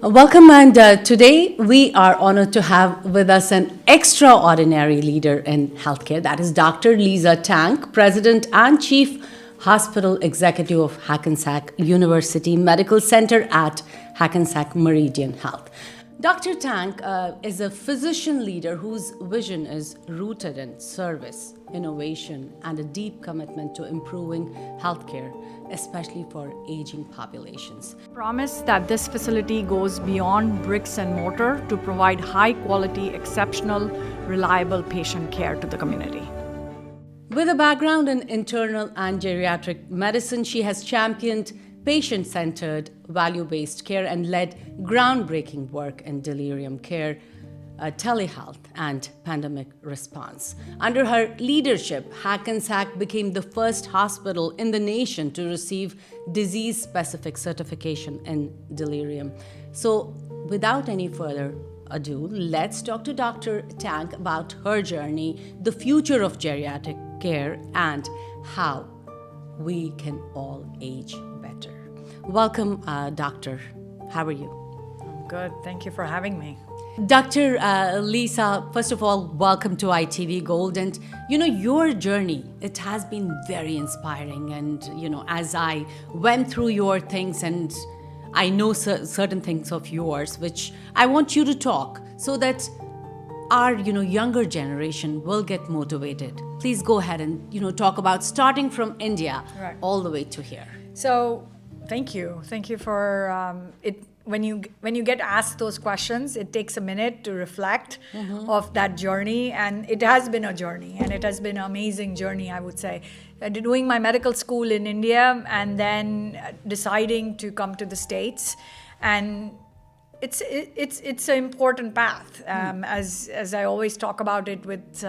Welcome, and today we are honored to have with us an extraordinary leader in healthcare. That is Dr. Lisa Tank, President and Chief Hospital Executive of Hackensack University Medical Center at Hackensack Meridian Health. Dr. Tank is a physician leader whose vision is rooted in service, innovation, and a deep commitment to improving healthcare, especially for aging populations. Promise that this facility goes beyond bricks and mortar to provide high quality, exceptional, reliable patient care to the community. With a background in internal and geriatric medicine, she has championed patient-centered, value-based care and led groundbreaking work in delirium care, telehealth, and pandemic response. Under her leadership, Hackensack became the first hospital in the nation to receive disease-specific certification in delirium. So, without any further ado, let's talk to Dr. Tank about her journey, the future of geriatric care, and how we can all age better. Welcome, Doctor. How are you? I'm good. Thank you for having me. Dr. Lisa, first of all, welcome to ITV Gold. And, your journey, it has been very inspiring. And, as I went through your things and I know certain things of yours, which I want you to talk so that our, younger generation will get motivated. Please go ahead and, talk about starting from India all the way to here. So, thank you. Thank you for it. When you get asked those questions, it takes a minute to reflect of that journey, and it has been a journey, and it has been an amazing journey, I would say. Doing my medical school in India and then deciding to come to the States, and it's an important path. As I always talk about it with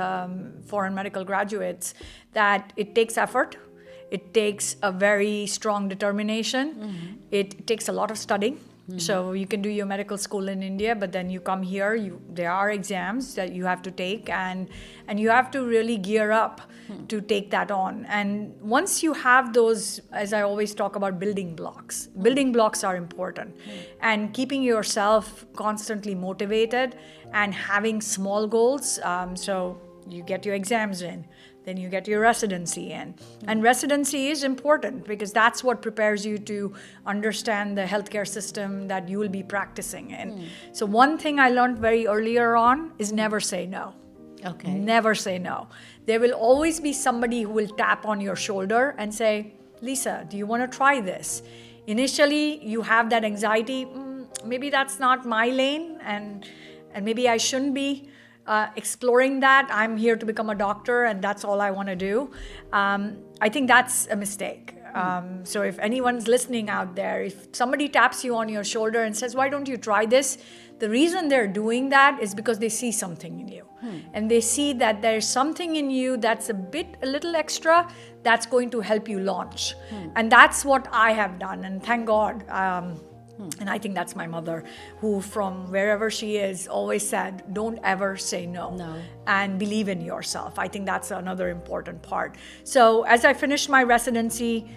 foreign medical graduates, that it takes effort. It takes a very strong determination. It takes a lot of studying. So you can do your medical school in India, but then you come here, there are exams that you have to take, and you have to really gear up to take that on. And once you have those, as I always talk about, building blocks are important. And keeping yourself constantly motivated and having small goals. So you get your exams in, then you get your residency in. And residency is important because that's what prepares you to understand the healthcare system that you will be practicing in. So one thing I learned very earlier on is never say no. Okay. Never say no. There will always be somebody who will tap on your shoulder and say, Lisa, do you want to try this? Initially, you have that anxiety, maybe that's not my lane, and maybe I shouldn't be exploring that. I'm here to become a doctor and that's all I want to do. I think that's a mistake. So if anyone's listening out there, if somebody taps you on your shoulder and says, why don't you try this? The reason they're doing that is because they see something in you. And they see that there's something in you that's a little extra that's going to help you launch. And that's what I have done. And thank God. And I think that's my mother, who from wherever she is always said, don't ever say no. And believe in yourself. I think that's another important part. So as I finished my residency,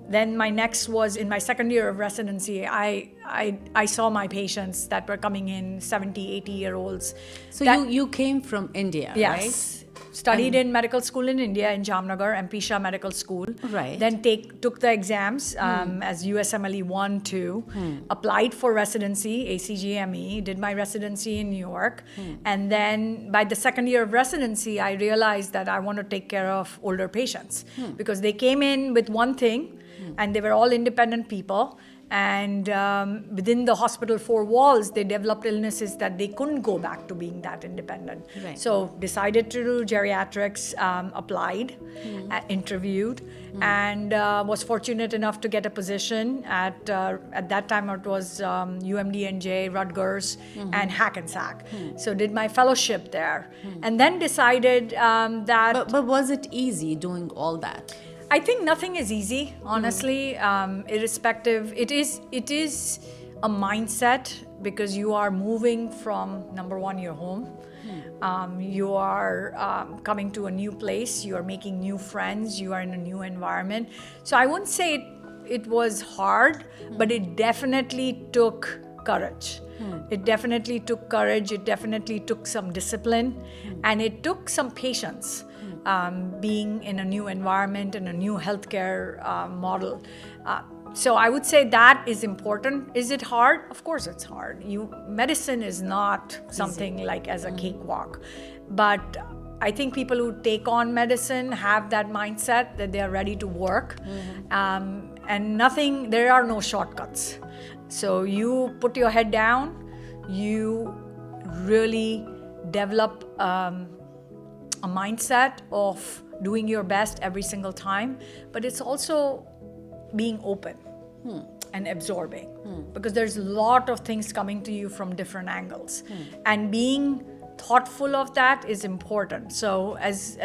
then my next was in my second year of residency, I saw my patients that were coming in, 70, 80-year-olds. So you came from India, yes. right? Studied in medical school in India, in Jamnagar, MP Shah Medical School. Right. Then took the exams as USMLE 1, 2, applied for residency, ACGME, did my residency in New York. And then by the second year of residency, I realized that I want to take care of older patients because they came in with one thing and they were all independent people. And within the hospital four walls, they developed illnesses that they couldn't go back to being that independent. Right. So decided to do geriatrics, applied, interviewed, and was fortunate enough to get a position at that time it was UMD&J, Rutgers, and Hackensack. So did my fellowship there, and then decided that. But was it easy doing all that? I think nothing is easy, honestly. Irrespective, it is a mindset because you are moving from, number one, your home. You are coming to a new place. You are making new friends. You are in a new environment. So I wouldn't say it was hard, but it definitely took courage. It definitely took courage. It definitely took some discipline, and it took some patience. Being in a new environment and a new healthcare model. So I would say that is important. Is it hard? Of course it's hard. Medicine is not something like as a cakewalk. But I think people who take on medicine have that mindset that they are ready to work. And there are no shortcuts. So you put your head down, you really develop a mindset of doing your best every single time, but it's also being open and absorbing, because there's a lot of things coming to you from different angles, and being thoughtful of that is important. So as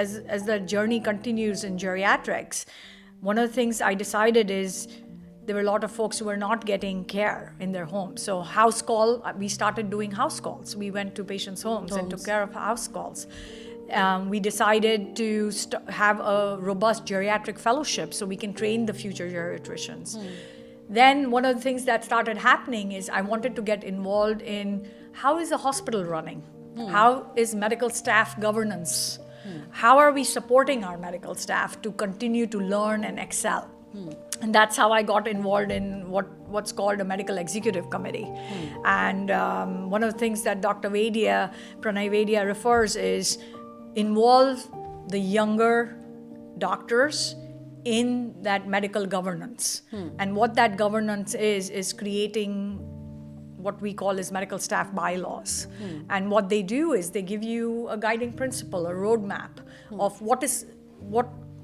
the journey continues in geriatrics, one of the things I decided is there were a lot of folks who were not getting care in their homes. So we started doing house calls. We went to patients' homes and took care of house calls. We decided to have a robust geriatric fellowship so we can train the future geriatricians. Then one of the things that started happening is I wanted to get involved in how is the hospital running? How is medical staff governance? How are we supporting our medical staff to continue to learn and excel? And that's how I got involved in what's called a medical executive committee. And one of the things that Dr. Pranay Vaidya refers is involve the younger doctors in that medical governance. And what that governance is creating what we call as medical staff bylaws. And what they do is they give you a guiding principle, a roadmap of what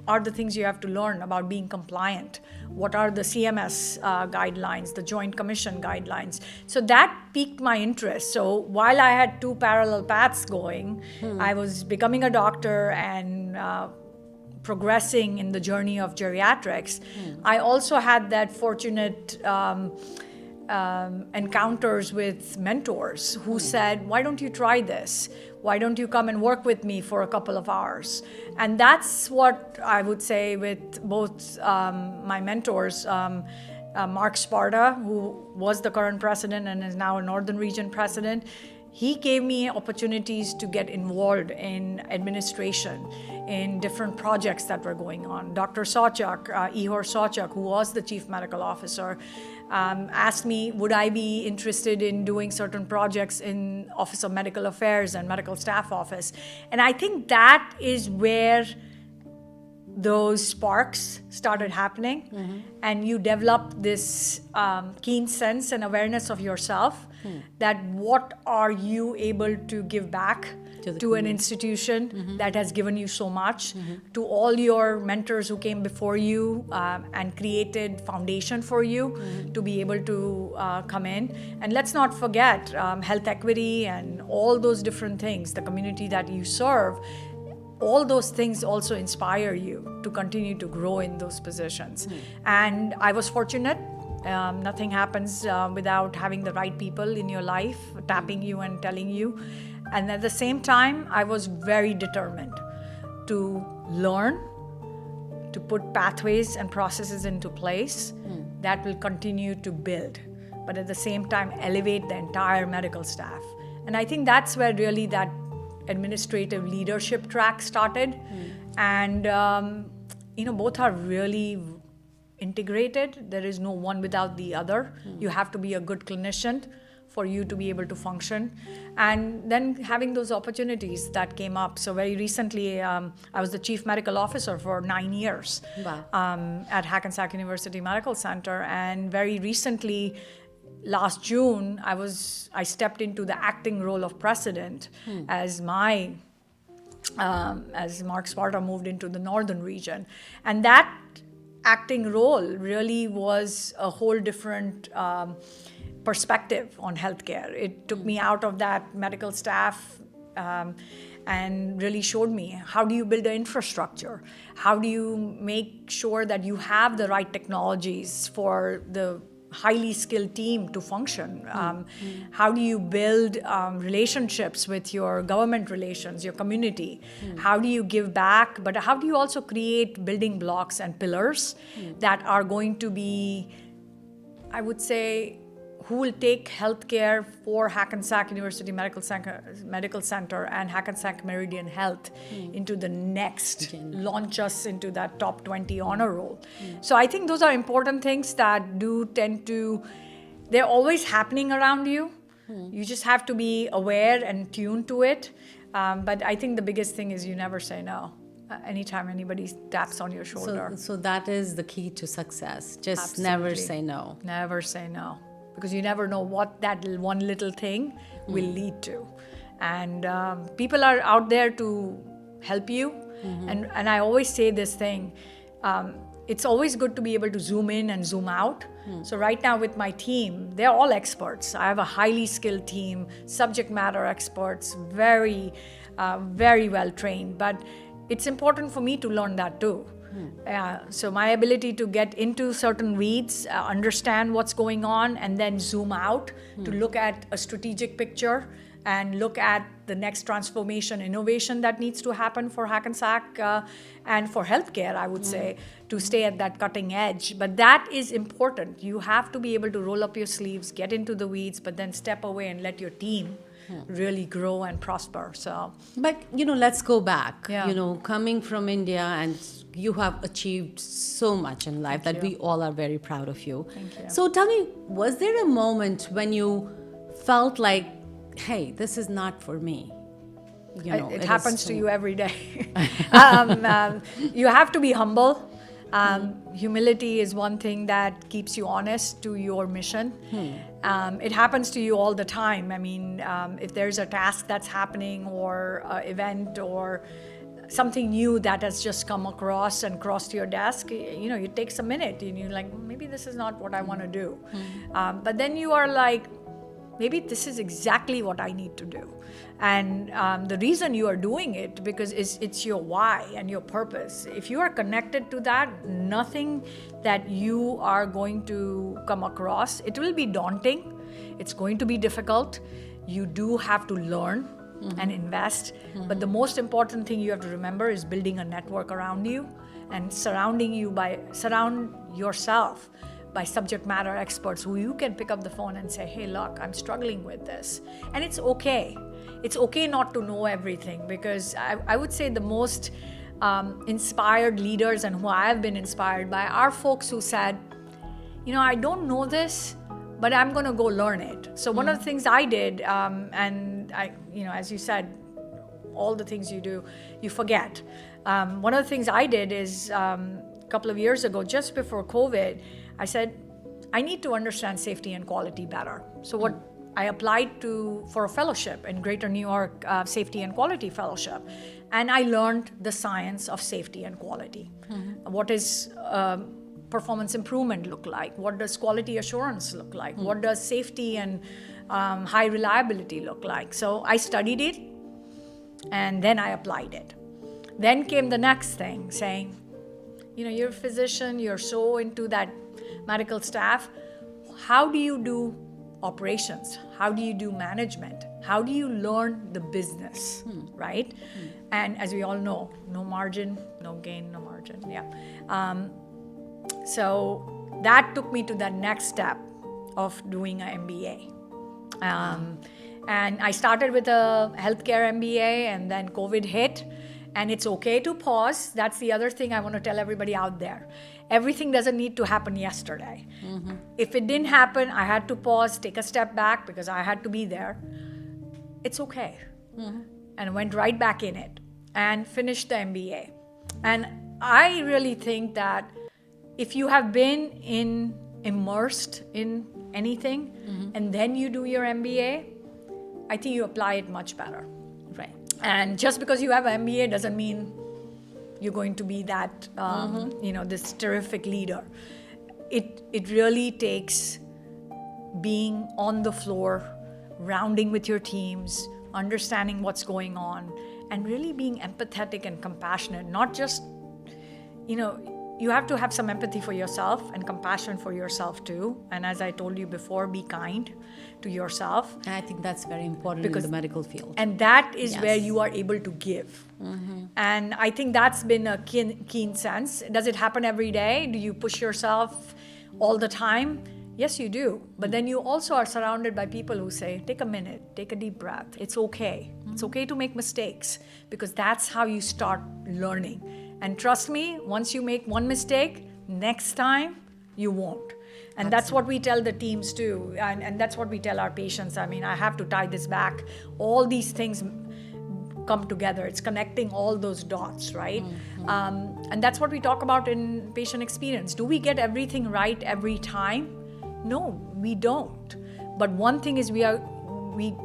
are the things you have to learn about being compliant, what are the CMS guidelines, the Joint Commission guidelines. So that piqued my interest. So while I had two parallel paths going, I was becoming a doctor and progressing in the journey of geriatrics. I also had that fortunate encounters with mentors who said, why don't you try this? Why don't you come and work with me for a couple of hours? And that's what I would say with both my mentors, Mark Sparta, who was the current president and is now a Northern Region president. He gave me opportunities to get involved in administration, in different projects that were going on. Dr. Sawchuk, Ihor Sawchuk, who was the chief medical officer, asked me, would I be interested in doing certain projects in Office of Medical Affairs and Medical Staff Office? And I think that is where those sparks started happening, and you develop this keen sense and awareness of yourself, that what are you able to give back to an institution that has given you so much, to all your mentors who came before you and created foundation for you to be able to come in. And let's not forget health equity and all those different things, the community that you serve. All those things also inspire you to continue to grow in those positions. And I was fortunate. Nothing happens without having the right people in your life tapping you and telling you. And at the same time, I was very determined to learn, to put pathways and processes into place that will continue to build, but at the same time elevate the entire medical staff. And I think that's where really that administrative leadership track started. And both are really integrated. There is no one without the other. You have to be a good clinician for you to be able to function. And then having those opportunities that came up. So very recently, I was the chief medical officer for 9 years. Wow. At Hackensack University Medical Center. And very recently, last June, I stepped into the acting role of president as Mark Sparta moved into the Northern Region. And that acting role really was a whole different perspective on healthcare. It took me out of that medical staff and really showed me, how do you build an infrastructure? How do you make sure that you have the right technologies for the highly skilled team to function? How do you build relationships with your government relations, your community? How do you give back? But how do you also create building blocks and pillars that are going to be, I would say, who will take healthcare for Hackensack University Medical Center and Hackensack Meridian Health into the next, launch us into that top 20 honor roll. So I think those are important things that do tend to, they're always happening around you. You just have to be aware and tuned to it. But I think the biggest thing is you never say no. Anytime anybody taps on your shoulder. So that is the key to success. Just Absolutely. never say no. Never say no. Because you never know what that one little thing will lead to. And people are out there to help you. And I always say this thing, it's always good to be able to zoom in and zoom out. So right now with my team, they're all experts. I have a highly skilled team, subject matter experts, very, very well trained. But it's important for me to learn that too. So my ability to get into certain reads, understand what's going on, and then zoom out to look at a strategic picture and look at the next transformation, innovation that needs to happen for Hackensack and for healthcare, I would say, to stay at that cutting edge. But that is important. You have to be able to roll up your sleeves, get into the weeds, but then step away and let your team really grow and prosper. So, but let's go back. Yeah. Coming from India, and you have achieved so much in life that we all are very proud of you. Thank you. So tell me, was there a moment when you felt like, hey, this is not for me? It happens to you every day. You have to be humble. Humility is one thing that keeps you honest to your mission. It happens to you all the time. I mean, if there's a task that's happening or an event or something new that has just come across and crossed your desk, it takes a minute and you're like, maybe this is not what I want to do. But then you are like, maybe this is exactly what I need to do. And the reason you are doing it, because it's your why and your purpose. If you are connected to that, nothing that you are going to come across, it will be daunting. It's going to be difficult. You do have to learn and invest. But the most important thing you have to remember is building a network around you and surround yourself by subject matter experts who you can pick up the phone and say, hey, look, I'm struggling with this. And it's okay. It's okay not to know everything, because I would say the most inspired leaders and who I have been inspired by are folks who said, I don't know this, but I'm going to go learn it. So one of the things I did, and I, as you said, all the things you do, you forget. One of the things I did is a couple of years ago, just before COVID, I said, I need to understand safety and quality better. So what I applied for a fellowship in Greater New York, Safety and Quality Fellowship. And I learned the science of safety and quality. What does performance improvement look like? What does quality assurance look like? What does safety and high reliability look like? So I studied it, and then I applied it. Then came the next thing, saying, you're a physician, you're so into that medical staff. How do you do operations? How do you do management? How do you learn the business, right? And as we all know, no margin, no gain, no margin. Yeah. So that took me to the next step of doing an MBA. And I started with a healthcare MBA, and then COVID hit. And it's okay to pause. That's the other thing I want to tell everybody out there. Everything doesn't need to happen yesterday. If it didn't happen, I had to pause, take a step back because I had to be there. It's okay. And went right back in it and finished the MBA. And I really think that if you have been immersed in anything and then you do your MBA, I think you apply it much better. Right. And just because you have an MBA doesn't mean you're going to be that, this terrific leader. It really takes being on the floor, rounding with your teams, understanding what's going on, and really being empathetic and compassionate. Not just, you have to have some empathy for yourself and compassion for yourself too. And as I told you before, be kind to yourself. And I think that's very important in the medical field. And that is where you are able to give. And I think that's been a keen sense. Does it happen every day? Do you push yourself all the time? Yes, you do. But then you also are surrounded by people who say, take a minute, take a deep breath. It's okay. It's okay to make mistakes, because that's how you start learning. And trust me, once you make one mistake, next time you won't. And that's what we tell the teams too. And that's what we tell our patients. I mean, I have to tie this back. All these things come together. It's connecting all those dots, right? And that's what we talk about in patient experience. Do we get everything right every time? No, we don't. But one thing is we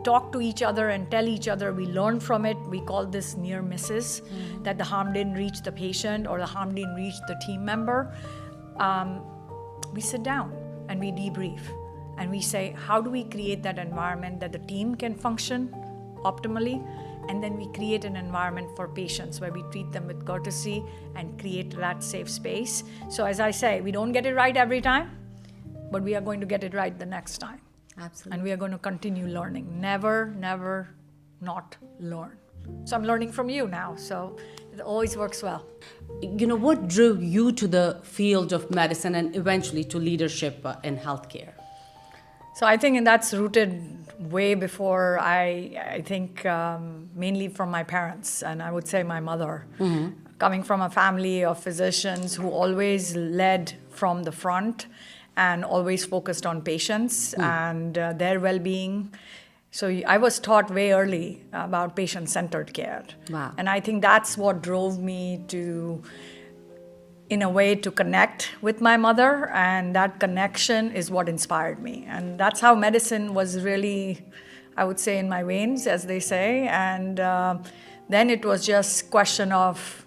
talk to each other and tell each other, we learn from it. We call this near misses, that the harm didn't reach the patient or the harm didn't reach the team member. We sit down and we debrief and we say, how do we create that environment that the team can function optimally? And then we create an environment for patients where we treat them with courtesy and create that safe space. So as I say, we don't get it right every time, but we are going to get it right the next time. Absolutely. And we are going to continue learning. Never, never not learn. So I'm learning from you now. So it always works well. What drew you to the field of medicine and eventually to leadership in healthcare? So I think that's rooted way before I think mainly from my parents, and I would say my mother. Coming from a family of physicians who always led from the front and always focused on patients and their well-being. So I was taught way early about patient-centered care. Wow. And I think that's what drove me to, in a way, to connect with my mother. And that connection is what inspired me. And that's how medicine was really, I would say, in my veins, as they say. And then it was just question of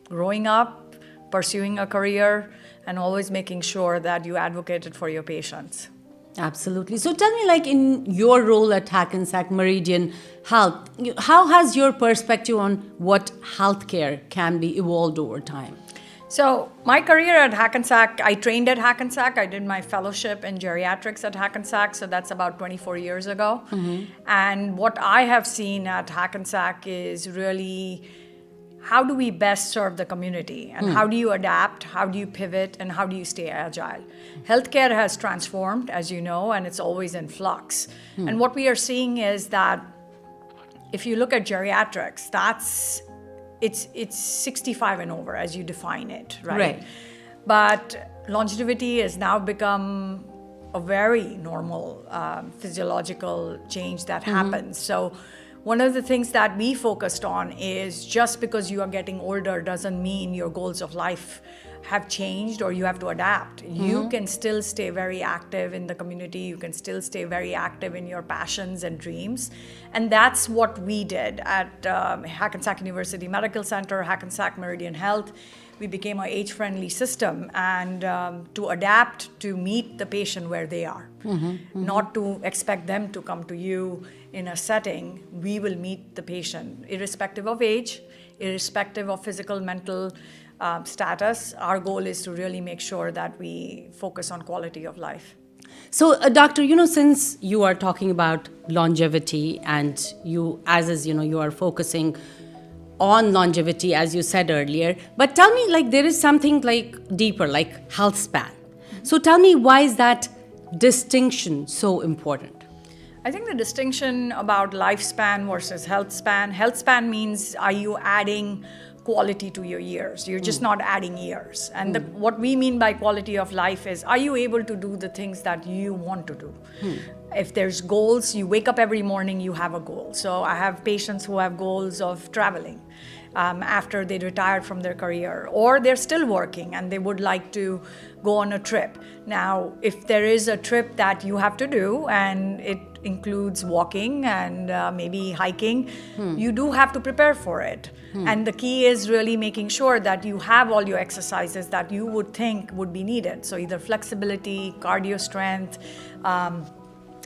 growing up, pursuing a career, and always making sure that you advocated for your patients. Absolutely. So tell me, like in your role at Hackensack Meridian Health, how has your perspective on what healthcare can be evolved over time? So my career at Hackensack, I trained at Hackensack. I did my fellowship in geriatrics at Hackensack, so that's about 24 years ago. And what I have seen at Hackensack is really how do we best serve the community, and how do you adapt, how do you pivot, and how do you stay agile? Healthcare has transformed, as you know, and it's always in flux. And what we are seeing is that if you look at geriatrics, it's 65 and over as you define it, right? But longevity has now become a very normal physiological change that happens. So one of the things that we focused on is just because you are getting older doesn't mean your goals of life have changed or you have to adapt. You can still stay very active in the community. You can still stay very active in your passions and dreams. And that's what we did at Hackensack University Medical Center, Hackensack Meridian Health. We became an age-friendly system and to adapt to meet the patient where they are. Not to expect them to come to you in a setting. We will meet the patient irrespective of age, irrespective of physical, mental status. Our goal is to really make sure that we focus on quality of life. So, doctor, since you are talking about longevity and you, you are focusing on longevity, as you said earlier, but tell me, like, there is something like deeper, like health span. So tell me, why is that distinction so important? I think the distinction about lifespan versus health span means, are you adding quality to your years? You're just not adding years. And what we mean by quality of life is, are you able to do the things that you want to do? If there's goals, you wake up every morning, you have a goal. So I have patients who have goals of traveling after they retired from their career, or they're still working and they would like to go on a trip. Now, if there is a trip that you have to do and it includes walking and maybe hiking, you do have to prepare for it. And the key is really making sure that you have all your exercises that you would think would be needed. So either flexibility, cardio strength,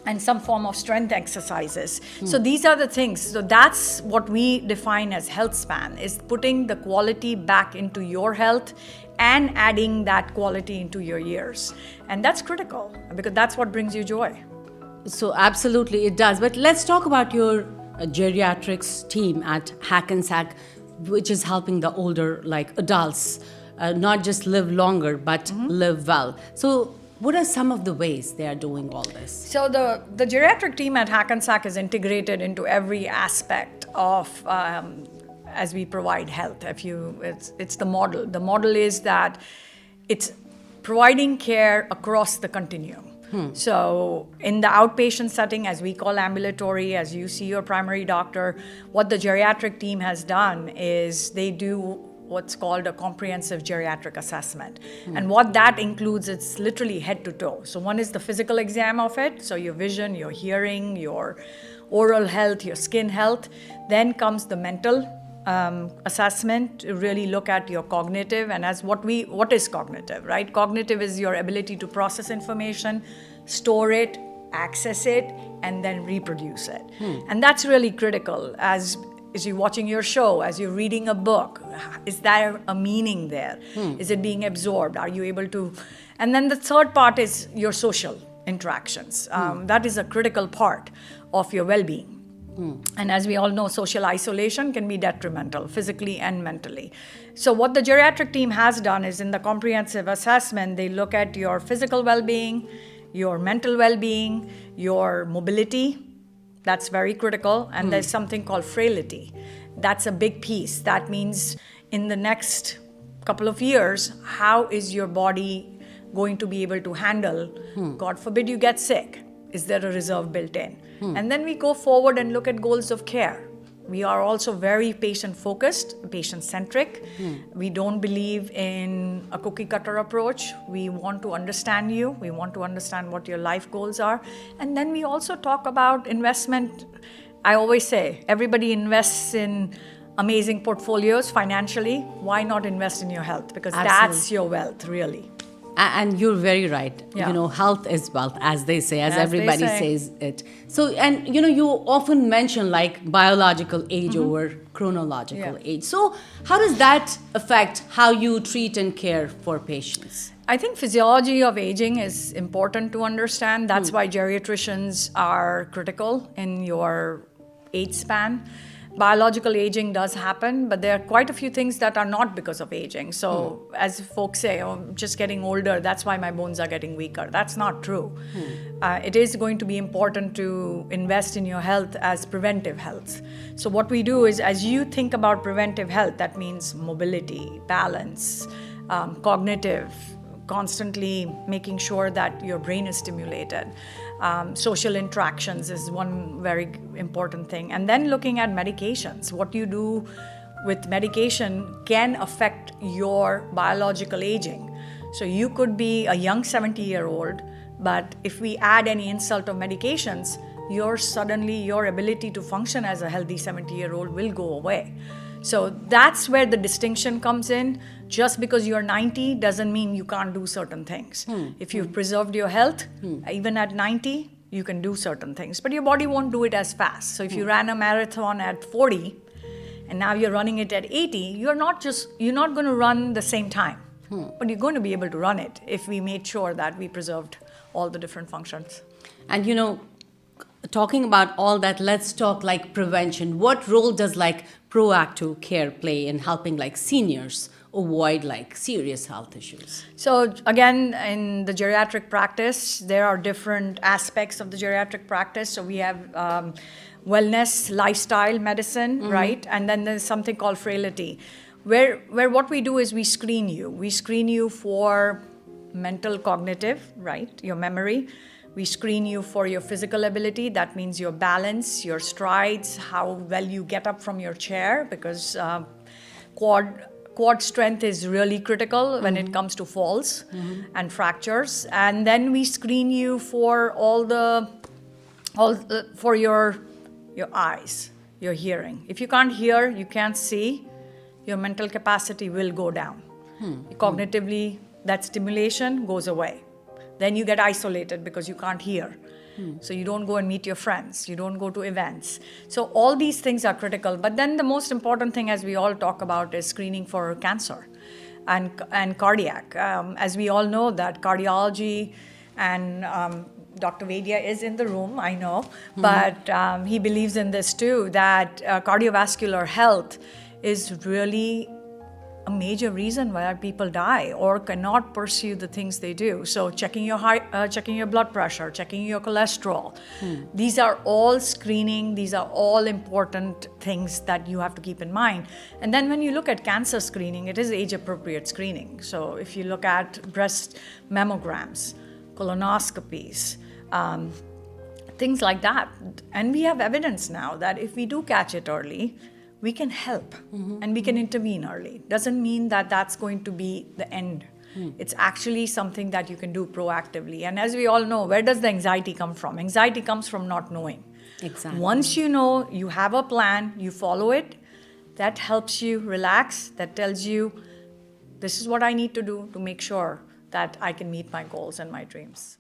and some form of strength exercises. So these are the things. So that's what we define as health span, is putting the quality back into your health and adding that quality into your years. And that's critical because that's what brings you joy. So absolutely it does. But let's talk about your geriatrics team at Hackensack, which is helping the older, like adults, not just live longer, but live well. So What are some of the ways they are doing all this? So the geriatric team at Hackensack is integrated into every aspect of as we provide health. It's the model. The model is that it's providing care across the continuum. So in the outpatient setting, as we call ambulatory, as you see your primary doctor, what the geriatric team has done is they do what's called a comprehensive geriatric assessment. And what that includes, it's literally head to toe. So one is the physical exam of it, so your vision, your hearing, your oral health, your skin health. Then comes the mental assessment to really look at your cognitive, and what is cognitive, right? Cognitive is your ability to process information, store it, access it, and then reproduce it. And that's really critical as you're watching your show, as you're reading a book. Is there a meaning there? Is it being absorbed? Are you able to? And then the third part is your social interactions. That is a critical part of your well-being. And as we all know, social isolation can be detrimental, physically and mentally. So what the geriatric team has done is in the comprehensive assessment, they look at your physical well-being, your mental well-being, your mobility. That's very critical. And there's something called frailty. That's a big piece. That means in the next couple of years, how is your body going to be able to handle, God forbid you get sick? Is there a reserve built in? And then we go forward and look at goals of care. We are also very patient-focused, patient-centric. We don't believe in a cookie-cutter approach. We want to understand you. We want to understand what your life goals are. And then we also talk about investment. I always say, everybody invests in amazing portfolios financially. Why not invest in your health? Because that's your wealth, really. And you're very right. Yeah. You know, health is wealth, as they say, as As they everybody say. says it. So, and you know, you often mention like biological age over chronological age. So, how does that affect how you treat and care for patients? I think physiology of aging is important to understand. That's why geriatricians are critical in your age span. Biological aging does happen, but there are quite a few things that are not because of aging. So as folks say, oh, I'm just getting older, that's why my bones are getting weaker. That's not true. It is going to be important to invest in your health as preventive health. So what we do is, as you think about preventive health, that means mobility, balance, cognitive, constantly making sure that your brain is stimulated. Social interactions is one very important thing. And then looking at medications. What you do with medication can affect your biological aging. So you could be a young 70-year-old, but if we add any insult of medications, your ability to function as a healthy 70-year-old will go away. So that's where the distinction comes in. Just because you're 90 doesn't mean you can't do certain things. If you've preserved your health, even at 90, you can do certain things. But your body won't do it as fast. So if you ran a marathon at 40, and now you're running it at 80, you're not going to run the same time. But you're going to be able to run it if we made sure that we preserved all the different functions. And you know, talking about all that, let's talk like prevention. What role does like proactive care play in helping like seniors avoid like serious health issues? So again, in the geriatric practice, there are different aspects of the geriatric practice. So we have wellness, lifestyle medicine, right? And then there's something called frailty, where what we do is we screen you. We screen you for mental cognitive, right? Your memory. We screen you for your physical ability. That means your balance, your strides, how well you get up from your chair, because quad strength is really critical when it comes to falls and fractures. And then we screen you for for your eyes, your hearing. If you can't hear, you can't see, your mental capacity will go down. Cognitively, that stimulation goes away. Then you get isolated because you can't hear. So you don't go and meet your friends. You don't go to events. So all these things are critical. But then the most important thing, as we all talk about, is screening for cancer and cardiac. As we all know that cardiology, and Dr. Vaidya is in the room, I know, but he believes in this too, that cardiovascular health is really a major reason why people die or cannot pursue the things they do. So checking your blood pressure, checking your cholesterol. These are all screening. These are all important things that you have to keep in mind. And then when you look at cancer screening, it is age-appropriate screening. So if you look at breast mammograms, colonoscopies, things like that. And we have evidence now that if we do catch it early, we can help and we can intervene early. Doesn't mean that that's going to be the end. It's actually something that you can do proactively. And as we all know, where does the anxiety come from? Anxiety comes from not knowing. Exactly. Once you know, you have a plan, you follow it, that helps you relax, that tells you, this is what I need to do to make sure that I can meet my goals and my dreams.